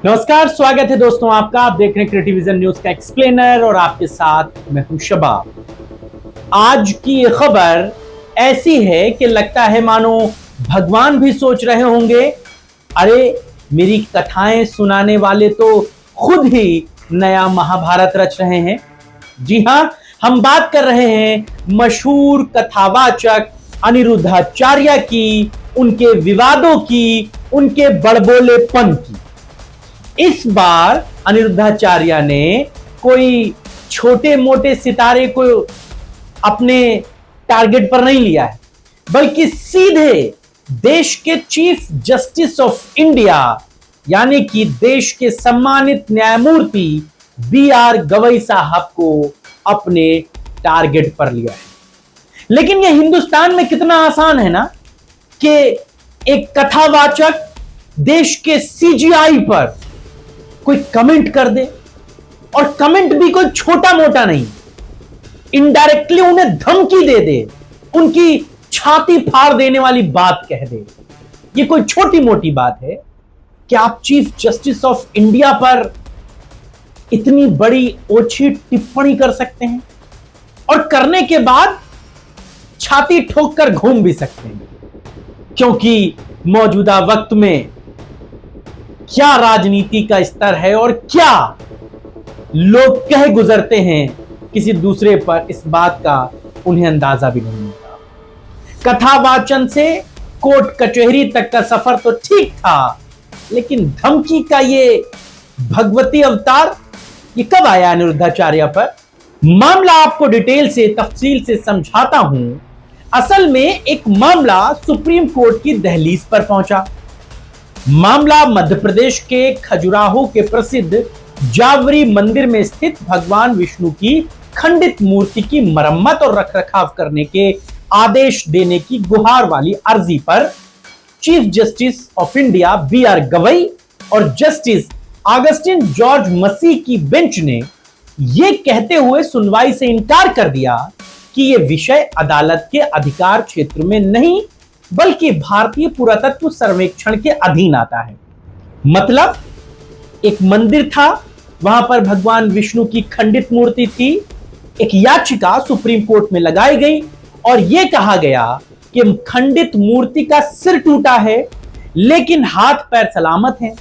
नमस्कार, स्वागत है दोस्तों आपका। आप देख रहे हैं क्रिएटिविजन न्यूज का एक्सप्लेनर और आपके साथ मैं हूं शबाब। आज की ये खबर ऐसी है कि लगता है मानो भगवान भी सोच रहे होंगे, अरे मेरी कथाएं सुनाने वाले तो खुद ही नया महाभारत रच रहे हैं। जी हां, हम बात कर रहे हैं मशहूर कथावाचक अनिरुद्धाचार्य की, उनके विवादों की, उनके बड़बोलेपन की। इस बार अनिरुद्धाचार्य ने कोई छोटे मोटे सितारे को अपने टारगेट पर नहीं लिया है, बल्कि सीधे देश के चीफ जस्टिस ऑफ इंडिया यानी कि देश के सम्मानित न्यायमूर्ति बी.आर. गवई साहब को अपने टारगेट पर लिया है। लेकिन यह हिंदुस्तान में कितना आसान है ना कि एक कथावाचक देश के सीजीआई पर कोई कमेंट कर दे, और कमेंट भी कोई छोटा मोटा नहीं, इनडायरेक्टली उन्हें धमकी दे दे, उनकी छाती फाड़ देने वाली बात कह दे। ये कोई छोटी मोटी बात है कि आप चीफ जस्टिस ऑफ इंडिया पर इतनी बड़ी ओछी टिप्पणी कर सकते हैं और करने के बाद छाती ठोक कर घूम भी सकते हैं, क्योंकि मौजूदा वक्त में क्या राजनीति का स्तर है और क्या लोग कह गुजरते हैं किसी दूसरे पर, इस बात का उन्हें अंदाजा भी नहीं होता। कथावाचन से कोर्ट कचहरी तक का सफर तो ठीक था, लेकिन धमकी का ये भगवती अवतार ये कब आया अनिरुद्धाचार्य पर? मामला आपको डिटेल से तफसील से समझाता हूं। असल में एक मामला सुप्रीम कोर्ट की दहलीज पर पहुंचा। मामला मध्य प्रदेश के खजुराहो के प्रसिद्ध जावरी मंदिर में स्थित भगवान विष्णु की खंडित मूर्ति की मरम्मत और रखरखाव करने के आदेश देने की गुहार वाली अर्जी पर chief justice of India BR. Gavai और जस्टिस ऑगस्टिन जॉर्ज मसी की बेंच ने यह कहते हुए सुनवाई से इनकार कर दिया कि यह विषय अदालत के अधिकार क्षेत्र में नहीं, बल्कि भारतीय पुरातत्व सर्वेक्षण के अधीन आता है। मतलब एक मंदिर था, वहां पर भगवान विष्णु की खंडित मूर्ति थी। एक याचिका सुप्रीम कोर्ट में लगाई गई और यह कहा गया कि खंडित मूर्ति का सिर टूटा है, लेकिन हाथ पैर सलामत हैं।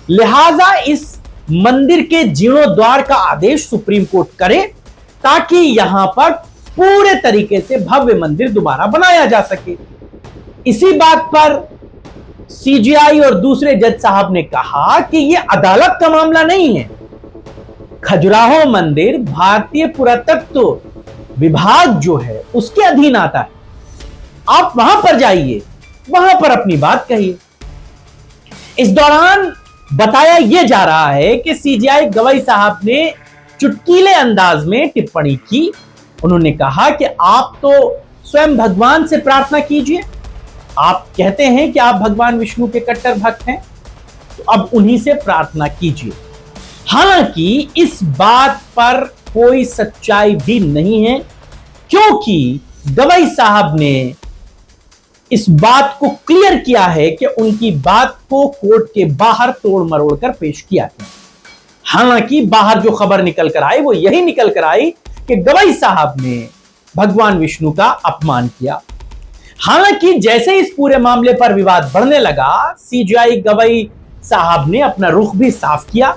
लिहाजा इस मंदिर के जीर्णोद्धार का आदेश सुप्रीम कोर्ट करे, ताकि यहां पर पूरे तरीके से भव्य मंदिर दोबारा बनाया जा सके। इसी बात पर सीजीआई और दूसरे जज साहब ने कहा कि यह अदालत का मामला नहीं है। खजुराहो मंदिर भारतीय पुरातत्व विभाग जो है उसके अधीन आता है। आप वहां पर जाइए, वहां पर अपनी बात कहिए। इस दौरान बताया यह जा रहा है कि सीजीआई गवई साहब ने चुटकीले अंदाज में टिप्पणी की। उन्होंने कहा कि आप तो स्वयं भगवान से प्रार्थना कीजिए, आप कहते हैं कि आप भगवान विष्णु के कट्टर भक्त हैं, तो अब उन्हीं से प्रार्थना कीजिए। हालांकि इस बात पर कोई सच्चाई भी नहीं है, क्योंकि गवई साहब ने इस बात को क्लियर किया है कि उनकी बात को कोर्ट के बाहर तोड़ मरोड़ कर पेश किया है। हालांकि बाहर जो खबर निकल कर आई वो यही निकल कर आई कि गवई साहब ने भगवान विष्णु का अपमान किया। हालांकि जैसे इस पूरे मामले पर विवाद बढ़ने लगा, सीजीआई गवई साहब ने अपना रुख भी साफ किया।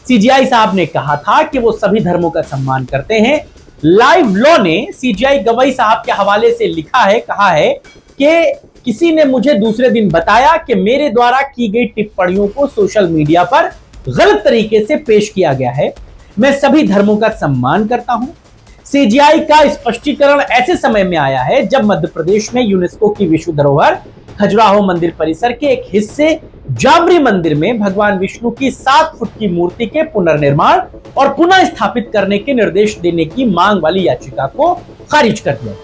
सीजीआई साहब ने कहा था कि वो सभी धर्मों का सम्मान करते हैं। लाइव लॉ ने सीजीआई गवई साहब के हवाले से लिखा है, कहा है कि किसी ने मुझे दूसरे दिन बताया कि मेरे द्वारा की गई टिप्पणियों को सोशल मीडिया पर गलत तरीके से पेश किया गया है। मैं सभी धर्मों का सम्मान करता हूं। सीजीआई का स्पष्टीकरण ऐसे समय में आया है जब मध्य प्रदेश में यूनेस्को की विश्व धरोहर खजुराहो मंदिर परिसर के एक हिस्से जावरी मंदिर में भगवान विष्णु की 7 फुट की मूर्ति के पुनर्निर्माण और पुनः स्थापित करने के निर्देश देने की मांग वाली याचिका को खारिज कर दिया।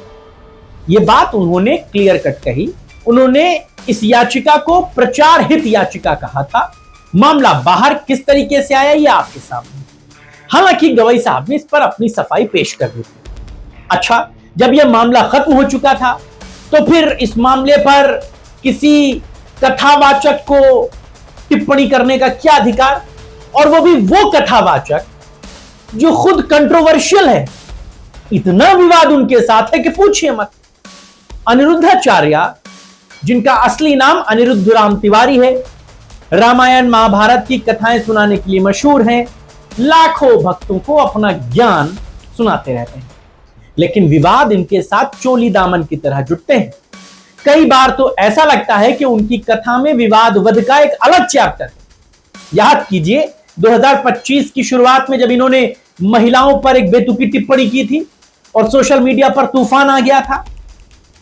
यह बात उन्होंने क्लियर कट कही। उन्होंने इस याचिका को प्रचार हित याचिका कहा था। मामला बाहर किस तरीके से आया यह आपके सामने। हालांकि गवई साहब ने इस पर अपनी सफाई पेश कर दी थी। अच्छा, जब यह मामला खत्म हो चुका था तो फिर इस मामले पर किसी कथावाचक को टिप्पणी करने का क्या अधिकार? और वो भी वो कथावाचक जो खुद कंट्रोवर्शियल है। इतना विवाद उनके साथ है कि पूछिए मत। अनिरुद्धाचार्य, जिनका असली नाम अनिरुद्ध राम तिवारी है, रामायण महाभारत की कथाएं सुनाने के लिए मशहूर हैं, लाखों भक्तों को अपना ज्ञान सुनाते रहते हैं। लेकिन विवाद इनके साथ चोली दामन की तरह जुटते हैं। कई बार तो ऐसा लगता है कि उनकी कथा में विवाद वध का एक अलग चैप्टर है। याद कीजिए 2025 की शुरुआत में जब इन्होंने महिलाओं पर एक बेतुकी टिप्पणी की थी और सोशल मीडिया पर तूफान आ गया था।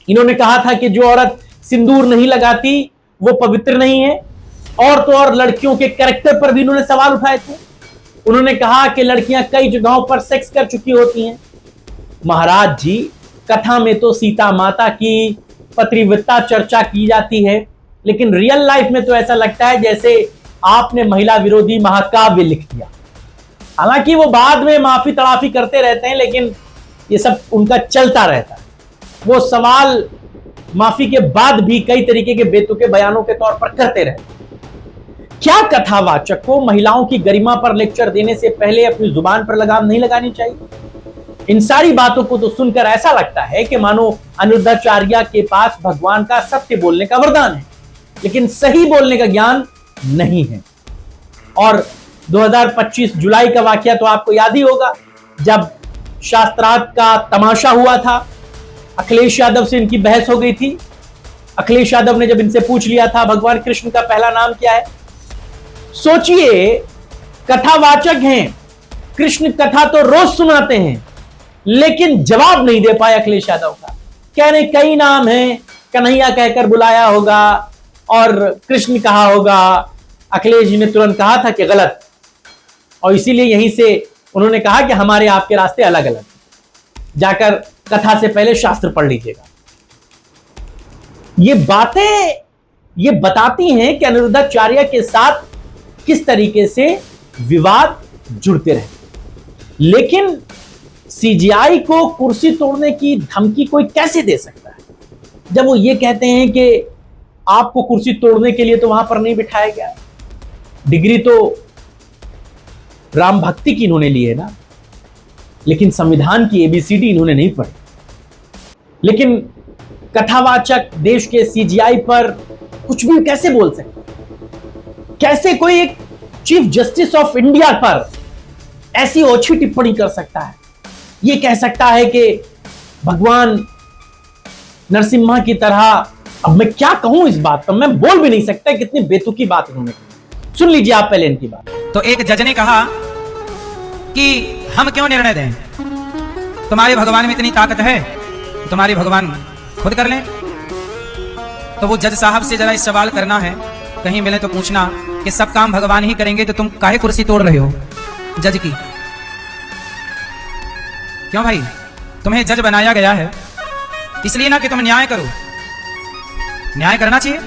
इन्होंने कहा था कि जो औरत सिंदूर नहीं लगाती वो पवित्र नहीं है। और तो और लड़कियों के कैरेक्टर पर भी इन्होंने सवाल उठाए थे। उन्होंने कहा कि लड़कियां कई जगहों पर सेक्स कर चुकी होती हैं। महाराज जी, कथा में तो सीता माता की पतिव्रता चर्चा की जाती है, लेकिन रियल लाइफ में तो ऐसा लगता है जैसे आपने महिला विरोधी महाकाव्य लिख दिया। हालांकि वो बाद में माफी तड़ाफी करते रहते हैं, लेकिन ये सब उनका चलता रहता है। वो सवाल माफी के बाद भी कई तरीके के बेतुके बयानों के तौर पर करते रहते हैं। क्या कथावाचक को महिलाओं की गरिमा पर लेक्चर देने से पहले अपनी जुबान पर लगाम नहीं लगानी चाहिए? इन सारी बातों को तो सुनकर ऐसा लगता है कि मानो अनिरुद्धाचार्य के पास भगवान का सत्य बोलने का वरदान है, लेकिन सही बोलने का ज्ञान नहीं है। और 2025 जुलाई का वाकया तो आपको याद ही होगा, जब शास्त्रार्थ का तमाशा हुआ था। अखिलेश यादव से इनकी बहस हो गई थी। अखिलेश यादव ने जब इनसे पूछ लिया था भगवान कृष्ण का पहला नाम क्या है। सोचिए, कथावाचक हैं, कृष्ण कथा तो रोज सुनाते हैं, लेकिन जवाब नहीं दे पाए अखिलेश यादव का। कह रहे कई नाम हैं, कन्हैया कहकर बुलाया होगा और कृष्ण कहा होगा। अखिलेश जी ने तुरंत कहा था कि गलत, और इसीलिए यहीं से उन्होंने कहा कि हमारे आपके रास्ते अलग अलग, जाकर कथा से पहले शास्त्र पढ़ लीजिएगा। ये बातें ये बताती हैं कि अनिरुद्धाचार्य के साथ किस तरीके से विवाद जुड़ते रहे। लेकिन सीजीआई को कुर्सी तोड़ने की धमकी कोई कैसे दे सकता है, जब वो ये कहते हैं कि आपको कुर्सी तोड़ने के लिए तो वहां पर नहीं बिठाया गया। डिग्री तो राम भक्ति की इन्होंने ली है ना, लेकिन संविधान की एबीसीडी इन्होंने नहीं पढ़ी। लेकिन कथावाचक देश के सीजीआई पर कुछ भी कैसे बोल सकते? कैसे कोई एक चीफ जस्टिस ऑफ इंडिया पर ऐसी ओछी टिप्पणी कर सकता है? ये कह सकता है कि भगवान नरसिम्हा की तरह। अब मैं क्या कहूं इस बात पर, मैं बोल भी नहीं सकता कितनी बेतुकी बात इन्होंने की। सुन लीजिए आप पहले इनकी बात। तो एक जज ने कहा कि हम क्यों निर्णय दें, तुम्हारे भगवान में इतनी ताकत है, तुम्हारे भगवान खुद कर लें। तो वो जज साहब से जरा इस सवाल करना है, कहीं मिले तो पूछना कि सब काम भगवान ही करेंगे तो तुम काहे कुर्सी तोड़ रहे हो जज की? क्यों भाई, तुम्हें जज बनाया गया है इसलिए ना कि तुम न्याय करो, न्याय करना चाहिए।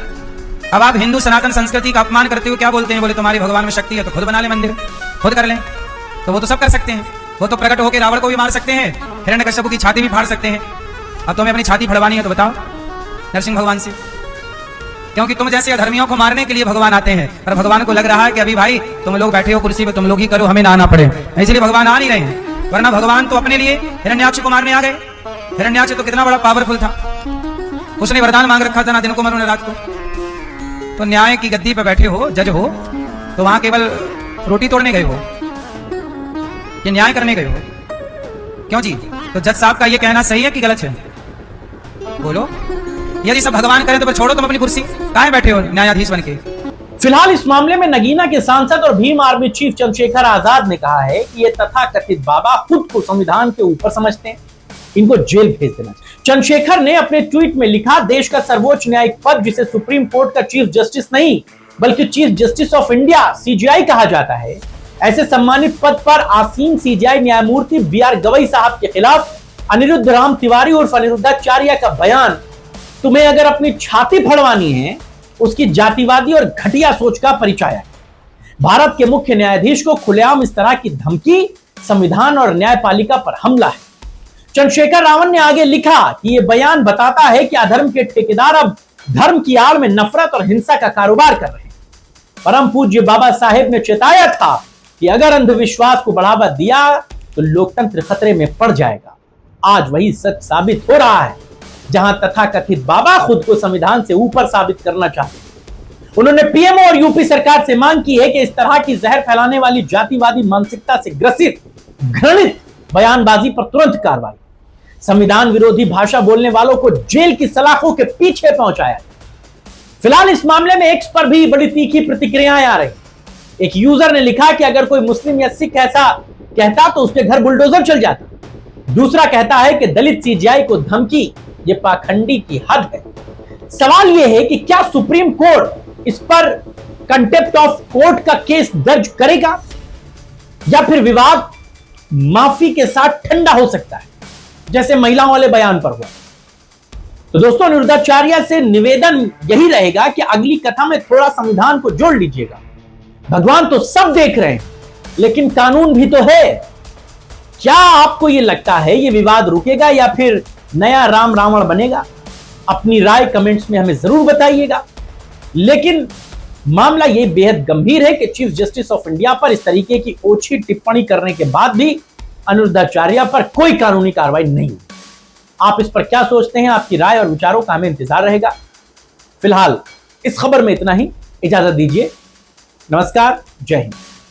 अब आप हिंदू सनातन संस्कृति का अपमान करते हो, क्या बोलते हैं? बोले तुम्हारे भगवान में शक्ति है तो खुद बना ले मंदिर, खुद कर लें। तो वो तो सब कर सकते हैं, वो तो प्रकट होकर रावण को भी मार सकते हैं, हिरण्यकश्यप की छाती भी फाड़ सकते हैं। अब तुम्हें अपनी छाती फड़वानी है तो बताओ नरसिंह भगवान से, क्योंकि तुम जैसे अधर्मियों को मारने के लिए भगवान आते हैं, पर भगवान को लग रहा है कि अभी भाई तुम लोग बैठे हो कुर्सी पे, तुम लोग ही करो, हमें ना आना पड़े, इसलिए भगवान आ नहीं रहे हैं। वरना भगवान तो अपने लिए हिरण्याक्ष को मारने आ गए। हिरण्याक्ष तो कितना बड़ा पावरफुल था, उसने वरदान मांग रखा था, ना दिन को मरो ना रात को। तो न्याय की गद्दी पे बैठे हो, जज हो, तो वहां केवल रोटी तोड़ने गए हो कि न्याय करने गए हो? क्यों जी? तो जज साहब का ये कहना सही है कि गलत है? बोलो। यदि सब भगवान करें तो फिर छोड़ो तुम अपनी कुर्सी, काहे बैठे हो न्यायाधीश बनके? फिलहाल इस मामले में नगीना के सांसद और भीम आर्मी चीफ चंद्रशेखर आजाद ने कहा है कि ये तथाकथित बाबा खुद को संविधान के ऊपर समझते हैं, इनको जेल भेज देना चाहिए। चंद्रशेखर ने अपने ट्वीट में लिखा, देश का सर्वोच्च न्यायिक पद, जिसे सुप्रीम कोर्ट का चीफ जस्टिस नहीं बल्कि chief justice of India CGI कहा जाता है, ऐसे सम्मानित पद पर आसीन सीजीआई न्यायमूर्ति बीआर गवई साहब के खिलाफ अनिरुद्ध राम तिवारी उर्फ अनिरुद्धाचार्य का बयान तुम्हें अगर अपनी छाती फड़वानी है, उसकी जातिवादी और घटिया सोच का परिचायक है। भारत के मुख्य न्यायाधीश को खुलेआम इस तरह की धमकी संविधान और न्यायपालिका पर हमला है। चंद्रशेखर रावण ने आगे लिखा कि यह बयान बताता है कि अधर्म के ठेकेदार अब धर्म की आड़ में नफरत और हिंसा का कारोबार कर रहे हैं। परम पूज्य बाबा साहेब ने चेताया था कि अगर अंधविश्वास को बढ़ावा दिया तो लोकतंत्र खतरे में पड़ जाएगा। आज वही सच साबित हो रहा है, जहां तथाकथित बाबा खुद को संविधान से ऊपर साबित करना चाहते हैं। उन्होंने पीएम और यूपी सरकार से मांग की है कि इस तरह की जहर फैलाने वाली जातिवादी मानसिकता से ग्रसित घृणित बयानबाजी पर तुरंत कार्रवाई, संविधान विरोधी भाषा बोलने वालों को जेल की सलाखों के पीछे पहुंचाया। फिलहाल इस मामले में एक्स पर भी बड़ी तीखी प्रतिक्रियाएं आ रही। एक यूजर ने लिखा कि अगर कोई मुस्लिम या सिख ऐसा कहता तो उसके घर बुलडोजर चल जाता। दूसरा कहता है कि दलित सीजीआई को धमकी, ये पाखंडी की हद है। सवाल यह है कि क्या सुप्रीम कोर्ट इस पर कंटेम्प्ट ऑफ कोर्ट का केस दर्ज करेगा या फिर विवाद माफी के साथ ठंडा हो सकता है, जैसे महिलाओं वाले बयान पर हुआ। तो दोस्तों, अनिरुद्धाचार्य से निवेदन यही रहेगा कि अगली कथा में थोड़ा संविधान को जोड़ लीजिएगा। भगवान तो सब देख रहे हैं, लेकिन कानून भी तो है। क्या आपको यह लगता है यह विवाद रुकेगा या फिर नया राम रावण बनेगा? अपनी राय कमेंट्स में हमें जरूर बताइएगा। लेकिन मामला यह बेहद गंभीर है कि चीफ जस्टिस ऑफ इंडिया पर इस तरीके की ओछी टिप्पणी करने के बाद भी अनिरुद्धाचार्य पर कोई कानूनी कार्रवाई नहीं हुई। आप इस पर क्या सोचते हैं? आपकी राय और विचारों का हमें इंतजार रहेगा। फिलहाल इस खबर में इतना ही। इजाजत दीजिए। नमस्कार, जय हिंद।